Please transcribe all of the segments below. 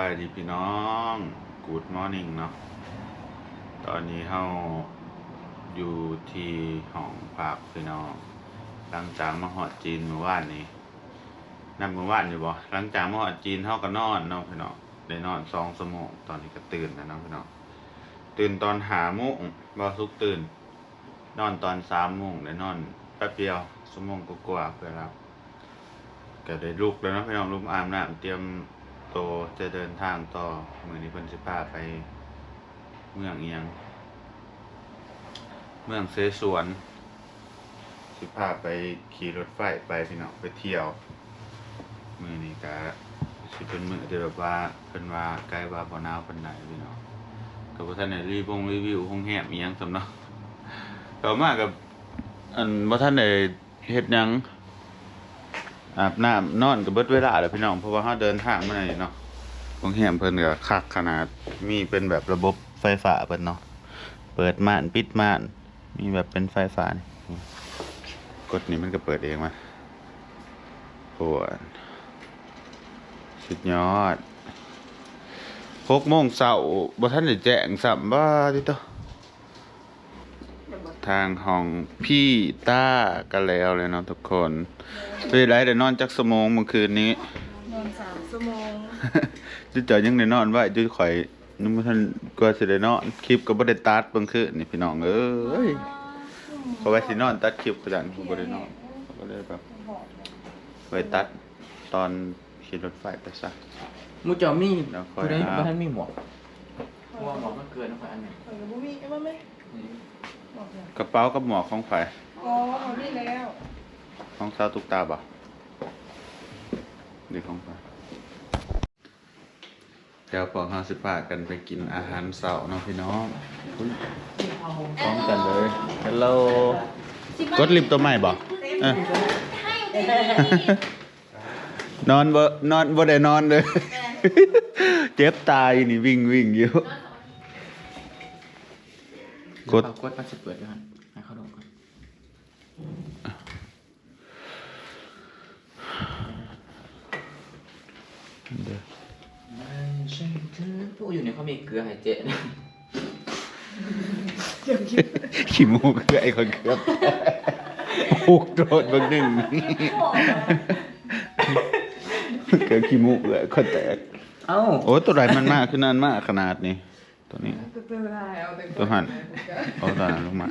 สวัสดีพี่น้องกูดมอร์นิ่งเนาะตอนนี้เฮาอยู่ที่ห้องพักพี่น้องหลังจากมาฮอดจีนเมื่อวานนี้นั่นเมื่อวานอยู่บ่หลังจากมาฮอดจีนเฮาก็นอนเนาะพี่น้องได้นอน2 ชั่วโมงตอนนี้ก็ตื่นแล้วเนาะพี่น้องตื่นตอน5 โมงบ่สุกตื่นนอนตอน3 โมงได้นอนแป๊บเดียวชั่วโมงกว่าๆเพื่อแล้วก็ได้ลุกแล้วเนาะพี่น้องลุกอาบน้ำเตรียมโตจะเดินทางต่อมื้อนี้เพิ่นสิพาไปเมืองเอียงเมืองเสฉวนสิพาไปขี่รถไฟไปพี่น้องไปเที่ยวมื้อนี้ก็สิเป็นมื้อที่แบบว่าเพิ่นว่าใกล้ว่าบ่หนาวปานใดพี่น้องก็บ่ทันได้รีวิวโรงแรมอีหยังซำเนาะต่อมากับบ่ทันได้เฮ็ดหยังอาบน้ำนอนก็เบิดเวลาแล้วพี่น้องเพราะว่าเฮาเดินทางมานี่เนาะโรงแรมเพิ่นก็คักขนาดมีเป็นแบบระบบไฟฟ้าเพิ่นเนาะเปิดม่านปิดม่านมีแบบเป็นไฟฟ้านี่กดนี่มันก็เปิดเองมาโอ้สุดยอด6 โมงเช้าบ่ทันได้แจ้งซ้ํบ่ติโตทางห้องพี่ต้ากันแล้วเลยเนาะทุกคนไปได้นอนจักชั่วโมงเมื่อคืนนี้นอน3 ชั่วโมงจุดจ่อยยังได้นอนไว้จุดข่อยนึกว่าท่านกว่าสิได้นอนคลิปก็บ่ได้ตัดเบิ่งคืนนี่พี่น้องเอ้ยเขาไว้สินอนตัดคลิปประจันผมบ่ได้นอนก็เลยแบบไว้ตัดตอนขี่รถไฟไปซะมูจอมี่แล้วค่อย คุณได้บ่ทันมีหมวกมันเกินนะค่อยอันนี้บ่มีเอามั้ยกระเป๋ากับหมวกของไผอ๋อมีแล้ว ของสาวตุ๊กตาบ่นี่ของไผเดี๋ยวพวกเฮาสิพากันไปกินอาหารเช้าเนาะพี่น้องพร้อมกันเลยฮัลโหลกดลิฟต์ตัวใหม่บ่นอนบ่ได้นอนเลยเจ็บตาอยู่นี่วิ่งอยู่กดมันสิเปิดด้วยให้เขาดูก่อนเด้อพวกอยู่ในเขามีเกลือให้เจ๊ขี้มูกคือไอ้คนเกือบผูกโดดเบิ่งหนึ่งเกือบขี้มูกเลยคนแตกเอ้าโอ้ตัวใดมันมากขึ้นนั่นมากขนาดนี้ตัวนี้ตัวหันเอาตัวนั้นลงมา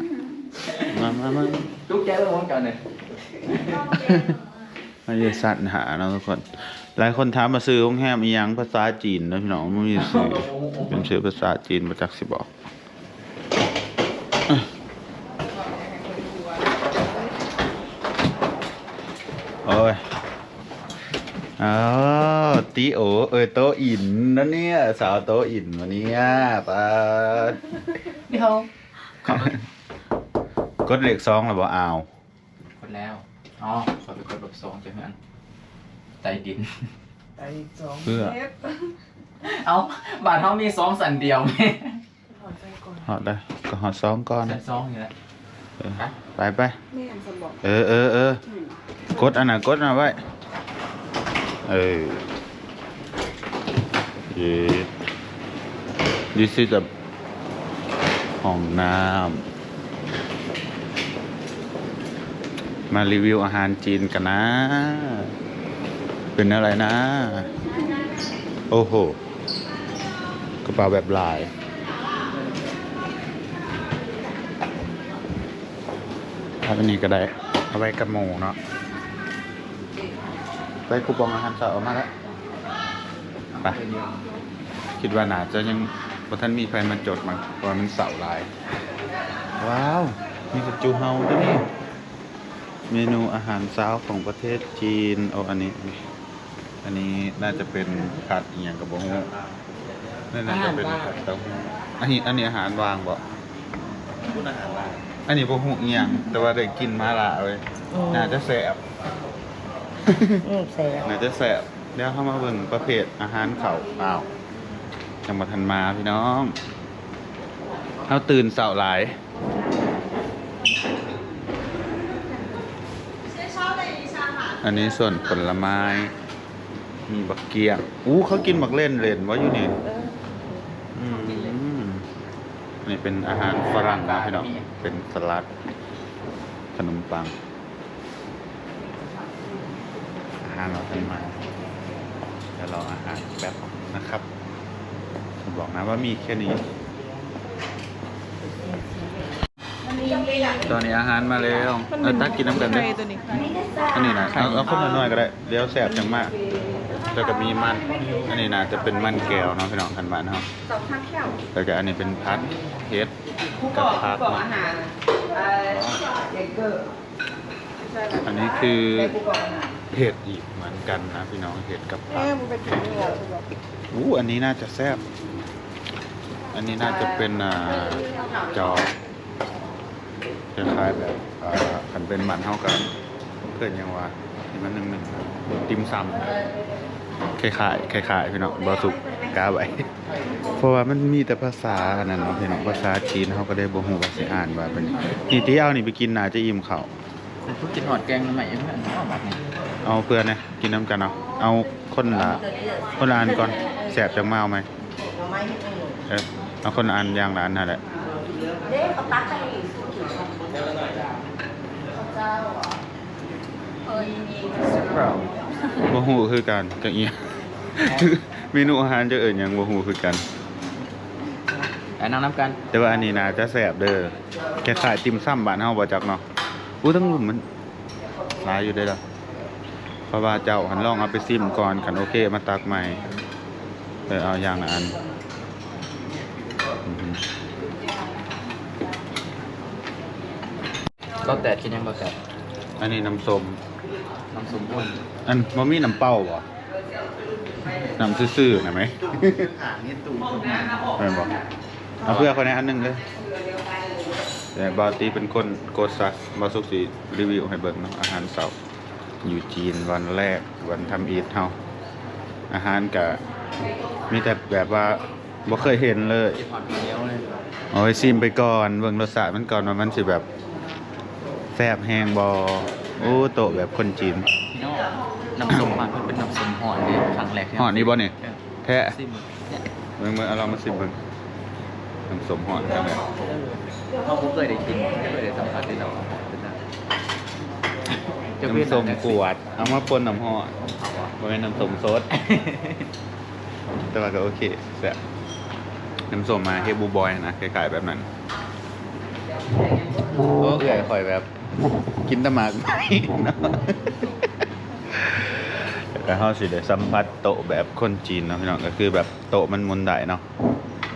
ลูกแก้วลงกันเลยไม่ได้สัตว์หาเนาะทุกคนหลายคนถามมาซื้อห้องแฮมอีหยังภาษาจีนนะพี่น้องไม่มีซื้อเป็นชื่อภาษาจีนมาจากสิบอกโอ้ยตีโอโตอินนั่นเนี่ยสาวโตอินวันนี้ป้านี่เขากดเลข2แล้วบ่เอากดแล้วอ๋อขอไปกดแบบ2ใช่ไหมอันใจดินไป2เพื่อเอาบาทเขามี2 สันเดียวไหมถอดใจก่อนหอดได้ก็หอด2ก่อน2อย่างนี้แหละไปแม่อันสมบอกกดอันน่ะกดน่ะไว้This is the ห้องน้ำมารีวิวอาหารจีนกันนะเป็นอะไรนะโอ้โหกระเป๋าแบบลายถ้าเป็นนี้ก็ได้เอาไว้กับหมูเนาะได้คูปองอาหารเช้าออกมาแล้วไปคิดว่าน่าจะยังบ่ทันมีใครมาจดมั้งเพราะมันเสาร์หลายว้าวมีกระจูเฮาด้วยนี่เมนูอาหารเช้าของประเทศจีนเอาอันนี้น่าจะเป็นผัดอีหยังกับบ่ฮู้น่าจะเป็นผัดเต้าหู้อันนี้อาหารวางบ่พูดอาหารวางอันนี้บ่ฮู้อีหยังแต่ว่าได้กินมาละเว้ยน่าจะแซ่บน่าจะแซ่บเดี๋ยวเข้ามาเบิ่งประเภทอาหารเขาจังหวัดธันมาพี่น้องเขาตื่นเช้าหลายอันนี้ส่วนผลไม้ มีบักเกียงเขากินบักเล่นว่าอยู่นี่นี่เป็นอาหารฝรั่งนะพี่น้องเป็นสลัดขนมปังอาหารเราขึ้นมาเดี๋ยวเราอาหารแบบนะครับผมบอกนะว่ามีแค่นี้ตอนนี้อาหารมาแล้วตักกินน้ำกันด้วยอันนี้นะเอาคนละน้อยก็ได้เดี๋ยวแสบจังมากแล้วก็มีมันอันนี้นะจะเป็นมันแก้วเนาะพี่น้องทันบ้านเนาะแล้วก็อันนี้เป็นพัดเฮ็ดกับพักเนาะอันนี้คือเห็ดอีกเหมือนกันนะพี่น้องเห็ดกับพักอันนี้น่าจะแซ่บอันนี้น่าจะเป็นจอคล้ายๆแบบขันเป็นมันเท่ากันเพื่อนยังว่าที่มันหนึ่งติมซำคล้ายพี่น้องบอสุกกาไว้เพราะว่ามันมีแต่ภาษาอันนั้นเนาะพี่น้องภาษาจีนเขาก็ได้บ่ฮู้ว่าสิอ่านว่าเป็นนี่ที่เอานี่ไปกินน่าจะอิ่มข้าว พูดกินหอดแกงใหม่ยังไม่เอาแบบนี้ เอาเพื่อนนะกินน้ำกันเอาคนละอันก่อนแสบจังมาเอาไหมเอาคนละอันอย่างละอันนั่นแหละบ่ฮู้คือกันจังอีเมนูอาหารจะเอิ้นหยังบ่ฮู้คือกันไอ้นั่งน้ำกัน แต่ว่าอันนี้น่าจะแซ่บเด้อคล้ายๆติ่มซ้ำบ้านเฮาบ่จักเนาะทั้งรุ่นมันหลายอยู่ได้ล่ะเพราะว่าเจ้าหันลองเอาไปซิมก่อนคันโอเคมาตักใหม่เอาอย่างละอันก็แต่กินยังก็แต่อันนี้น้ำส้มอ้วนอันบ่มีน้ำเป้าบ่น้ำซื่อๆนะไหมไม่บอกเอาเพื่อคนนี้อันนึงเลยแต่บาตีเป็นคนโกซัสบาสุกสีรีวิวให้เบิ่งเนาะอาหารเสาร์อยู่จีนวันแรกวันทำอีทเฮาอาหารกะมีแต่แบบว่าบ่เคยเห็นเลยเอาไปซิมไปก่อนเบิ่งรสชาติมันก่อนว่ามันสิแบบแซ่บแฮงบ่โตแบบคนจีนน้ำส้มมันเป็นน้ำส้มห่อนนี่ครั้งแรกห่อนนี่บ่นี่แท้ ซิมเบิ่งเอาลองมาซิมเบิ่งน้ำส้มห่อนจังได๋เขาเคยได้กินเคยได้สัมผัสได้แล้วน้ำส้มขวดเอามาปนน้ำห่อนบ่แม่นน้ำส้มสดแต่ว่าก็โอเคแซ่บน้ำส้มมาเฮบูบอยนะคล้ายๆแบบนั้นเอื่อยค่อยแบบกินตะหมากไปเนาะแต่เฮาสิได้สัมผัสโต๊ะแบบคนจีนเนาะพี่น้องก็คือแบบโต๊ะมันมุนได้เนาะ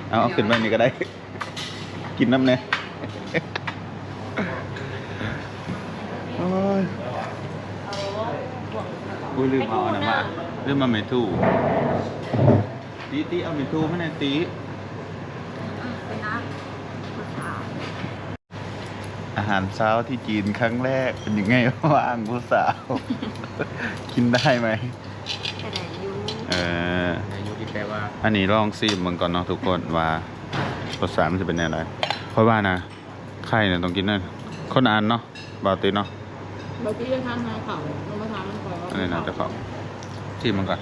เอาขึ้นไปนี่ก็ได้กินน้ำเนี่ยโอ้ยลืมเอาอันนั้นมาลืมมาเมทูตีเอาเมทูไม่แน่ตีอาหารเช้าที่จีนครั้งแรกเป็นยังไงบ้างผู้สาวกินได้ไหมอันนี้ลองซีมมันก่อนเนาะทุกคนว่ารสชาติมันจะเป็นยังไงเพราะว่านะไข่เนี่ยต้องกินนั่นคนอ่านเนาะบาติเนาะบาติจะทานให้เขาเรามาทานมันก่อนอันนี้นะจะเขาซีมมันก่อน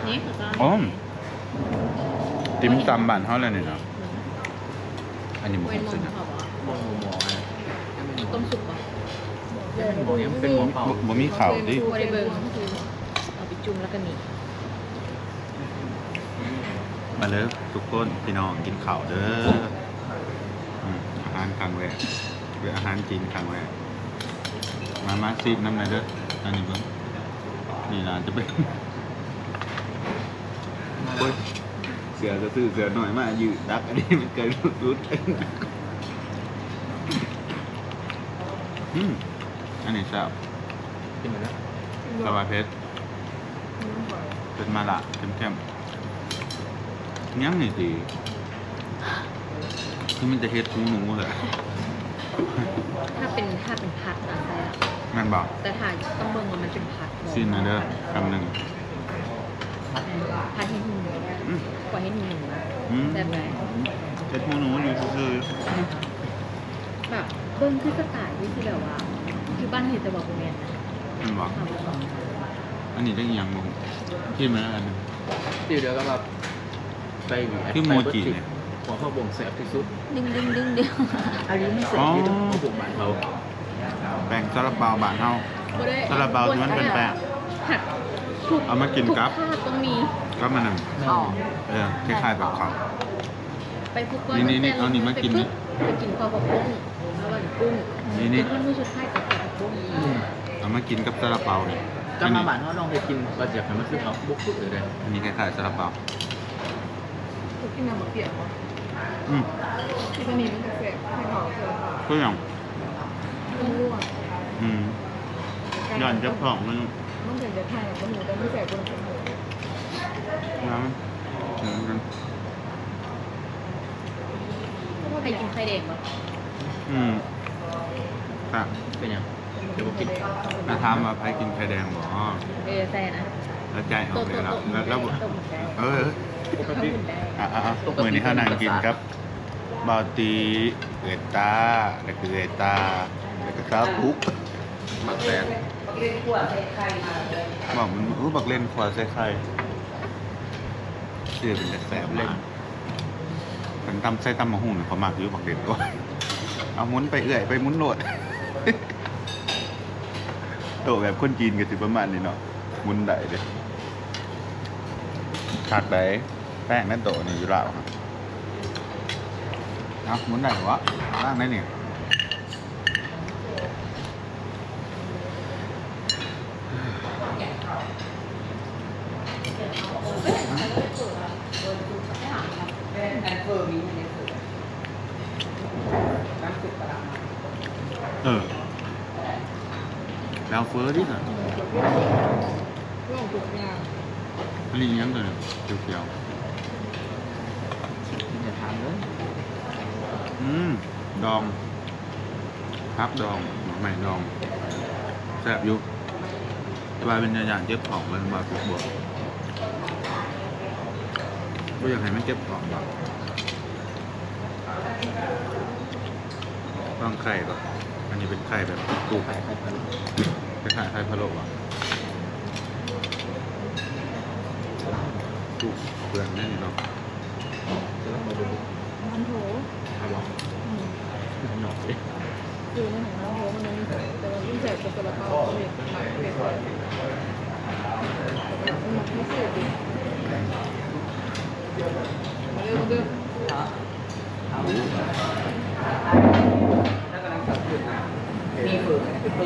นี่ติ่มซำบ้านเขาเลยนี่เนาะอันนี้หมูสุดนะต้มสุกป่ะเป็นหมูเปล่าบ่มีข่าวดิบริเบิร์เอาไปจุ่มแล้วก็นี่มาเลยทุกคนพี่น้องกินข้าวเด้ออาหารครั้งแรกเป็นอาหารจีนครั้งแรกมาซีบน้ำหน่อยเด้ออันนี้เบิ่งนี่ร้านจะเป็นเสือจะซื้อเสือหน่อยมายืดดักอันนี้มันเกินรุดอันนี้ชอบกินมาแล้วสบายเพชรเป็นมาละเข้มยังนี่ดีคือมันจะเฮ็ดหนูเลยถ้าเป็นผัดนะแต่แม่นบอกแต่ถ่ายต้องเบิ่งว่ามันเป็นผัดซีนเด้อคำหนึ่งผัดให้หนูกว่าให้หนูแบบไหนเฮ็ดหนูอยู่ซื่อแบบเบิ่งคือสไตล์ที่แบบว่าคือบ้านเห็นแต่บอกโรงเรียนนะมันบอก อันนี้ได้อีหยังบ่ที่มันอันนึง เดี๋ยวก็แบบไปหวี ที่โมจิเนี่ย หัวข้าวบ่งแสบที่สุด ดึงเดียว อันนี้ไม่แสบที่สุดข้าวบ่งบ้านเรา แป้งซาลาเปาบ้านเฮา ซาลาเปาที่มันเป็นแป้ง หักทุก เอามากินกับ ทุภาคต้องมี ก็มันน่ะ อ๋อ คล้ายๆแบบเขา ไปฟุกก้ นี่เอานี่มากินนี่ ไปกินข้าวผัดกุ้งแล้วก็กุ้ง นี่ เป็นมื้อสุดท้ายกับข้าวผัดกุ้ง เอามากินกับซาลาเปาเนี่ย ก็มาบ้านเขาลองไปกินก็จะให้มันคือเขาบุกฟุกเลย อันนี้คล้ายๆซาลาเปา ทุกที่น้ำมะเปียกเนาะ อืม ที่ตอนนี้มันจะแสบให้หอมเกิน ก็อย่าง ต้องลวก อืมย้อนเจ้าของมัน มันถึงจะทานกับหมูแต่ไม่แสบบนเป็นหมู น้ำถึงกัน ใครกินไข่แดงบ้าง อืมค่ะ เป็นยังเดี๋ยวกิน นาทามว่าใครกินไข่แดงบ่ แซ่นะ แล้วใจออกเลยแล้วแล้ว ต้มหมูแดง เออ ปกติ มือนี้เขานั่งกินครับบาวตีเอตาแล้วก็เอตาแล้วก็ซาปุ๊ก หมักแตง บอกมันบักเล่นขวาใส่ไข่ชื่อเป็นแสบๆเลยมันตำใส่ตำมะฮุ่งเขามากอยู่บักเด่นด้วยเอาหมุนไปเอื่อยไปหมุนโหลด โตแบบคนจีนก็สิประมาณนี้เนาะหมุนได้เด้ขาดได้แป้งนั่นโตนี่อยู่แล้วครับเอาหมุนได้เหรอวะล่างได้เนี่ยเออแล้วเฟอร์ดิค่ะ ร่วงทุกอย่าง อันนี้ยังตัวหนึงเขียว กินอย่าทานเลย ดองพักดองหน่อไม้ดองแซ่บอยู่แต่ว่าเป็นอย่างเจ็บของมันมาปวดบวกก็อยากให้มันเจ็บของบ้างต้องไข่ก่อนอันนี้เป็นไข่แบบกู ไข่ไข่พัน เป็นไข่ไข่พะโล้อ่ะกูเปลือกแน่นี่เนาะ จะลองมาดู มันโถ ครับผมหนอกเลย คือมันของมันโถมันมีแต่ว่ายิ่งใส่กับกระเพราเผ็ดหมักเผ็ดมันพิเศษดิมาเร็วมาเร็ว มีเปิ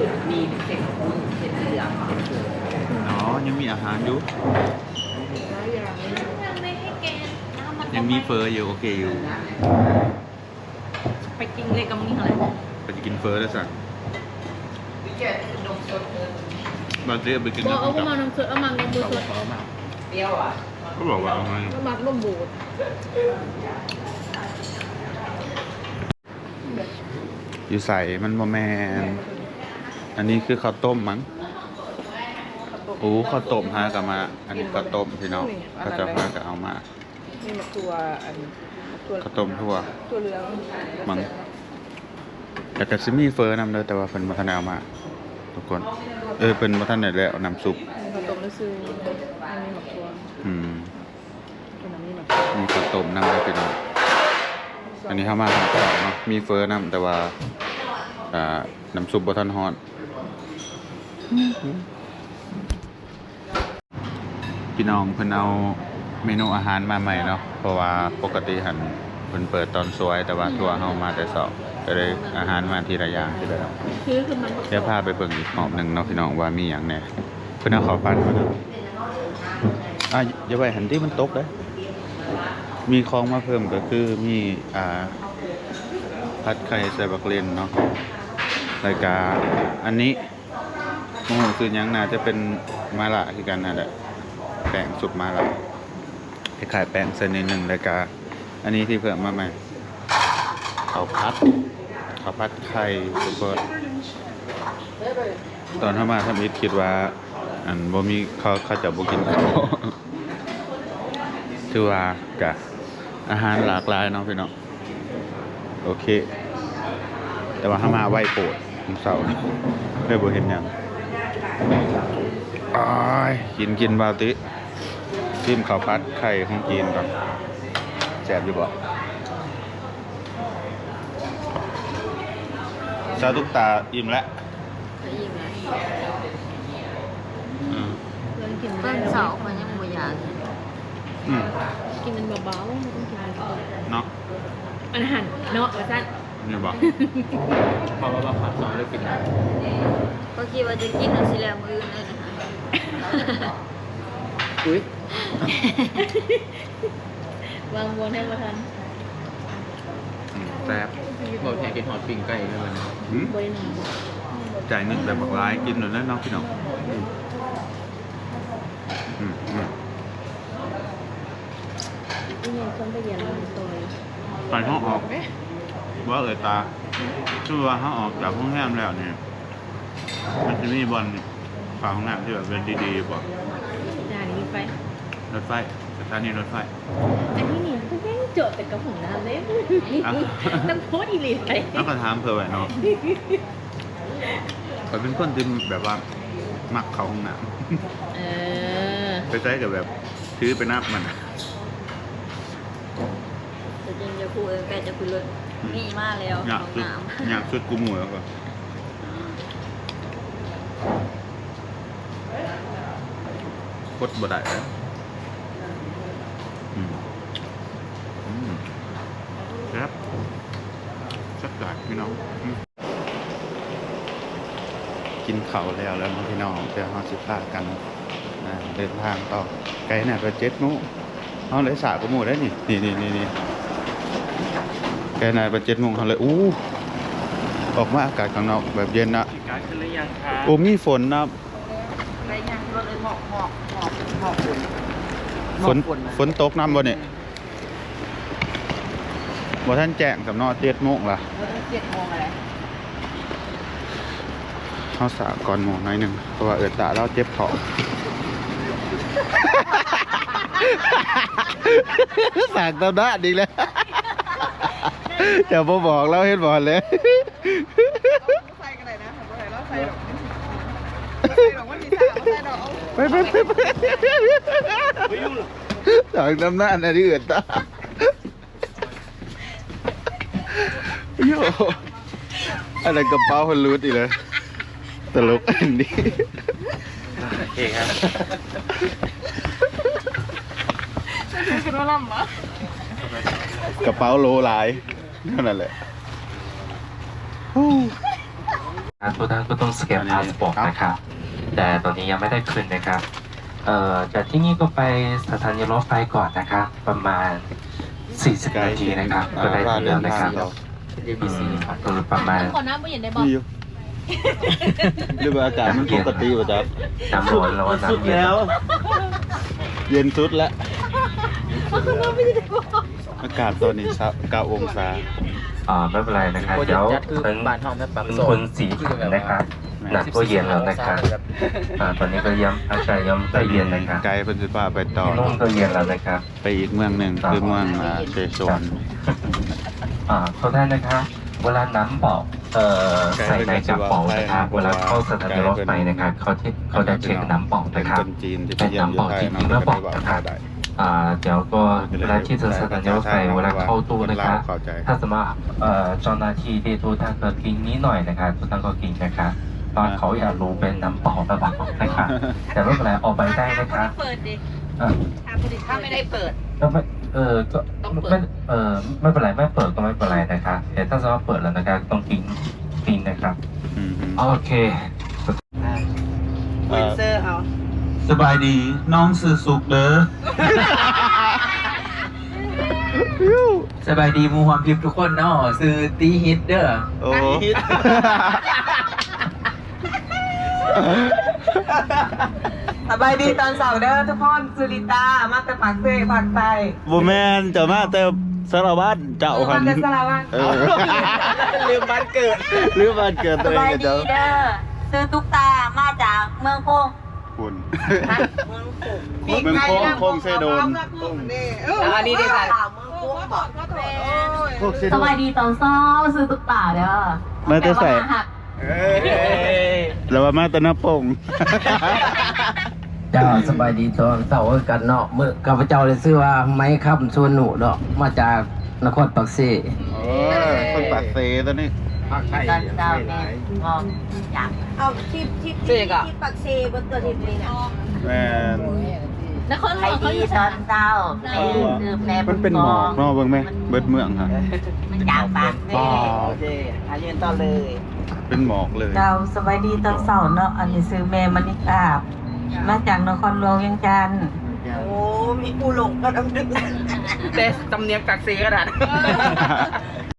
ดมีเส้นเส้นเหลือง อ๋อยังมีอาหารอยู่ หลายอย่างเลย ยังไม่ให้แกนน้ำมัน ยังมีเฟอร์อยู่โอเคอยู่ ไปกินเลยกับมึงอะไร ไปจะกินเฟอร์แล้วสั่ง วิจัยนมสด บางทีเอาไปกิน บอก น้ำ เอา กับ มาน้ำสดเอามาน้ำบูสด เบามาก เปรี้ยวอ่ะ ก็บอกว่าเอาไง เอามาล่มบูด อยู่ใส่มันโมแมนอันนี้คือข้าวต้มมั้งโอ้ข้าวต้มฮะกับมา อันนี้ข้าวต้มพี่น้องเขาจะพากับเอามา นี่มาตัวอันตัว ข้าวต้มทั่ว ตัวเหลือง มั้งแต่ก็ซิมีเฟอร์นำเลยแต่ว่าเป็นมาทันได้เอามา ทุกคนเป็นมาทันได้แล้วน้ำซุป ขนมแล้วซื้ออันนี้หมักตัว อืม ขนมนี้หมัก มีข้าวต้มนำเลยพี่น้องอันนี้เข้ามาทำข้าวเนาะมีเฟอร์นำแต่ว่าน้ำซุปบ่ทันฮอดพี่น้องเพิ่นเอาเมนูอาหารมาใหม่เนาะเพราะว่าปกติหันเพิ่นเปิดตอนสวยแต่ว่าทัวร์เฮามาแต่เช้าก็เลยอาหารมาทีละอย่างทีละอย่าง คือมัน เดี๋ยวพาไปเบิ่งอีกรอบหนึงเนาะพี่น้องว่ามีหยังแหน่เพิ่นเอาข้าวปั้นมาเนาะอย่าไว้หันที่มันตกเด้อมีของมาเพิ่มก็คือมีผัดไข่ใส่บักเลนเนาะรายการอันนี้โอ้โหคือหยังน่าจะเป็นมาละคือกันนั่นแหละแป้งสุกมาละคล้ายๆแป้งเส้นนิดนึงรายการอันนี้ที่เพิ่มมาใหม่ข้าวผัดไข่สุกเบิดตอนเข้ามาทำอิฐคิดว่าอันบ่มีเขาจะบ่กินข้าว ถือว่ากะอาหารหลากหลายเนาะพี่น้องโอเค แต่ว่าถ้ามาไหวโปรดของเสาร์นี่ได้บ่เห็นหยัง อ้ายกินบาติชิมข้าวผัดไข่ของจีนก่อนแซ่บอยู่บ่ชาวตุ๊กตาอิ่มแล้ว จะยิงไหม อืม เพื่อนกิน ต้นเสามันยังบ่อยาก อืม กินมันเบาๆไม่ต้องกินมันเบา เนาะ มันหั่นเนาะว่าซั่น นี่บ่ พอมาผัดสองเลยกินได้ ก็คิดว่าจะกินอันสิแล้วมื้อนึงนะคะ อุ้ยว างบนให้มาทัน แซ่บ บอกแทนกินหอดปิ้งไก่เลยมัน อืม บริหาร จ่ายเงินแบบบักร้ายกินหน่อยนะน้องพี่น้องอืม ที่เนี่ยคนไปเรียนมันซอย ไปห้องออกว่าตาชื่อว่าห้องออกจากห้องแรมแล้วเนี่ยมันจะมีบอลฝาห้องแรมที่แบบเป็นดีๆบ่ จานนี้ไป รถไฟสถานีรถไฟ อันนี้นี่เพิ่งโจทย์แต่กับของน้ำเลย อ่ะ ต้องโพสต์อีหลีไป แล้วก็ถามเธอไว้เนาะเขาเป็นคนที่แบบว่ามักเขาห้องน้ เออ ำไปใช้กับแบบถือไปนับมันอะ จะจริงจะพูดแกจะคุยรถนี่มาแล้ว อยาก ห้อง สุด น้ำ อยากสุดกูหมูแล้วก็โคตรบ่ได้แล้วอืมอืมครับสักหลักพี่น้องอืมกินข้าวแล้วเนาะพี่น้องเดี๋ยวเราสิพากันเดินทางต่อไกลน่ะไป7 โมงเอาเลยสากูหมูได้นี่นี่ไกลน่ะไป7 โมงเขาเลยอู้ออกมาอากาศข้างนอกแบบเย็นนะ สีการขึ้นหรือยังครับ โอ้มีฝนนะ ไปยังรถเลยหมอกฝน ฝนตกน้ำบ่เนี่ยบ่ท่านแจ้งสำนอ7 โมงล่ะ รถ7 โมงอะไร เขาสาก่อนหมอหน่อยหนึ่งเพราะว่าตาเราเจ็บท้องสากตำหน้าดีแล้วจะบ่บอกเราเห็นบ่เลย ใส่กันไหนนะใส่แล้วใส่ดอกใส่ดอกวันที่3ใส่ดอกเอา ไปสากตำหน้าอันนี้ตาโย่อะไรกระเป๋าคนรูดอีกเลยตลกอันนี้ โอเคครับ คือว่าลำเหรอก ระเป๋าโลหลายนั่นแหละ ทุกท่านก็ต้องสแกนพาสปอร์ตนะครับ แต่ตอนนี้ยังไม่ได้คืนนะครับจากที่นี่ก็ไปสถานีรถไฟก่อนนะครับ ประมาณ 40 นาทีนะครับ ก็ได้ที่แล้วนะครับก็ประมาณ ขอน้ำไม่เย็นได้บอก มีอยู่หรือว่าอากาศมันปกติป่ะจ๊ะ น้ำร้อนแล้วก็น้ำเย็น เย็นสุดแล้ว อากาศตอนนี้9 องศา ไม่เป็นไรนะครับ เดี๋ยวถึง บ้านห้องแม่ปัก คนสีขันนะครับหนักก็เย็นแล้วนะครับตอนนี้ก็ยังอากาศยังไม่เย็นนะครับ ไกลเพิ่นสิพาไปต่อ ที่นู่นก็เย็นแล้วนะครับ ไปอีกเมืองหนึ่งคือเมืองเซโชน ขอท่านนะครับเวลาน้ำบอกใส่ในกระเป๋านะครับเวลาเข้าสถานีรถไฟนะครับเขาจะเช็คน้ำบอก เป็น นะครับ คนจีนที่ไปเยี่ยมอยู่ไทยเนาะ เป็นน้ำบอก ก็ จริงๆ ได้ แล้วบอกนะครับ เดี๋ยวก็เวลาที่สถานีรถไฟเวลาเข้าตู้นะครับ เข้าใจ ถ้าสมมติเจ้าหน้าที่ที่ทุกท่านก็กินนิดหน่อยนะครับทุกท่านก็กินนะครับตอนเขาอยากรู้เป็นน้ำเปล่าหรือเปล่านะครับแต่ไม่เป็นไรออกไปได้นะครับ เปิดดิ ถ้าไม่ได้เปิด ก็ไม่ก็ ต้องเปิด ไม่ไม่เป็นไรไม่เปิดก็ไม่เป็นไรนะครับแต่ถ้าสมมติเปิดแล้วนะครับต้องกินนะครับ อืม โอเค วินเซอร์เอา สบายดีน้องซื้อสุกเด้อ สบายดีมูความพิมพ์ทุกคนเนาะซื้อตีฮิตเด้อ โอ้ สบายดีตอนเสาร์เด้อทุกคนสุริตามาแต่ปากเซ่ปากใต้ บ่แม่นเจ้ามาแต่สารวัตรเจ้าคัน มันจะสละวัน ลืมบ้านเกิด หรือบ้านเกิด ส ตัวเอง บาย กับ ดี เจ้า เด้อซื้อตุ๊กตามาจากเมืองโคง คุณ เมืองโคง มันโค้งเซโดน อันนี้ดีค่ะ ข่าวเมืองโคงบอก พวกเซ ส โด บาย น ดีตอนเช้าซื้อตุ๊กตาเด้อ มาแต่ใส่ ว่าหัก แล้วว่ามาแตะนาปง เจ้าสบายดีตอนเสาร์กันเนาะเมื่อข้าพเจ้าได้ชื่อว่าไม้ค่ำชวนหนูเนาะมาจากนครปักเส โอ้ยคนปากเซตัวนี้ ภาคไทย ตอนเช้าแม่มองอยาก เอาที่ปักเซบนตัวทิพย์นี่นะ แม่น นครหล ใคร วงเขา ดี อยู่ ตอนเช้าแม่คือแม่ มันเป็นหมอกเนาะเบิ่งไหมเบิดเมืองค่ะ มันจากปาก อ๋อ โอเคอายืนต่อเลย เป็นหมอกเลย เจ้าสบายดีตอนเสาร์เนาะอันนี้ซื้อแม่มณิกาบมาจากนครหลวงเวียงจันทน์ โอ้มีปูหลงก็ต้องดึง แต่ตำเนียงปักเสกระดาษ